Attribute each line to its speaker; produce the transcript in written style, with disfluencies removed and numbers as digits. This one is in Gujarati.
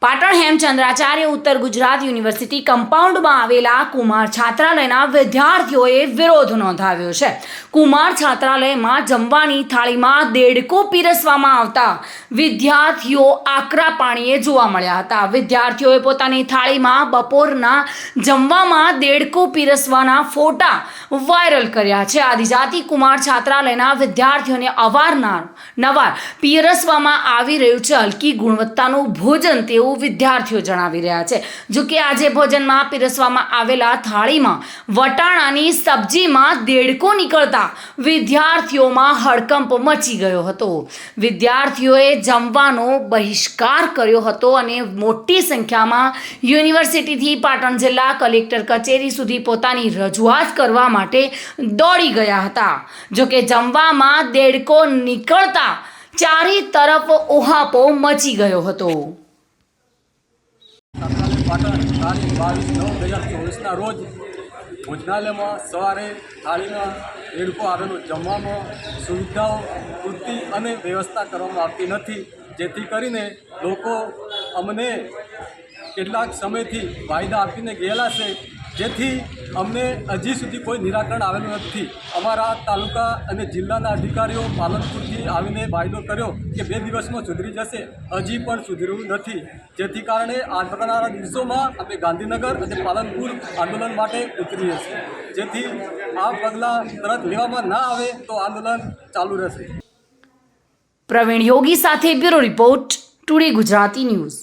Speaker 1: પાટણ હેમચંદ્રાચાર્ય ઉત્તર ગુજરાત યુનિવર્સિટી કમ્પાઉન્ડમાં આવેલા કુમાર છાત્રાલયના વિદ્યાર્થીઓએ વિરોધ નોંધાવ્યો છે। કુમાર છાત્રાલયમાં જમવાની થાળીમાં દેડકો પીરસવામાં આવતા વિદ્યાર્થીઓ આકરા પાણીએ જોવા મળ્યા હતા। વિદ્યાર્થીઓએ પોતાની થાળીમાં બપોરના જમવામાં દેડકો પીરસવાના ફોટા વાયરલ કર્યા છે। આદિજાતિ કુમાર છાત્રાલયના વિદ્યાર્થીઓને અવારનવાર પીરસવામાં આવી રહ્યું છે હલકી ગુણવત્તાનું ભોજન તેવું વિદ્યાર્થીઓ જણાવી રહ્યા છે। જો કે આજે ભોજનમાં પીરસવામાં આવેલા થાળીમાં વટાણાની સબ્જીમાં દેડકો નીકળતા વિદ્યાર્થીઓમાં હડકંપ મચી ગયો હતો। વિદ્યાર્થીઓએ જમવાનો બહિષ્કાર કર્યો હતો અને મોટી સંખ્યામાં યુનિવર્સિટીથી પાટણ જિલ્લા કલેક્ટર કચેરી સુધી પોતાની રજૂઆત કરવા માટે દોડી ગયા હતા। જો કે જમવામાં દેડકો નીકળતા ચારે તરફ ઓહાપો મચી ગયો હતો।
Speaker 2: પાટણ તારીખ 22/9/2024 રોજ ભોજનાલયમાં સવારે થાળીમાં દેડકો આવેલો જમવામાં સુવિધાઓ પૂરતી અને વ્યવસ્થા કરવામાં આવતી નથી, જેથી કરીને લોકો અમને કેટલાક સમયથી વાયદા આપીને ગયેલા છે, જેથી અમને હજી સુધી કોઈ નિરાકરણ આવેલું નથી। અમારા તાલુકા અને જિલ્લાના અધિકારીઓ પાલનપુરથી આવીને વાયદો કર્યો કે 2 દિવસમાં સુધરી જશે, હજી પણ સુધર્યું નથી, જેથી કારણે આવનારા દિવસોમાં અમે ગાંધીનગર અને પાલનપુર આંદોલન માટે ઉતરીએ છીએ, જેથી આ પગલાં તરત લેવામાં ના આવે તો આંદોલન ચાલુ રહેશે।
Speaker 1: પ્રવીણ યોગી સાથે bureau report, today Gujarati news.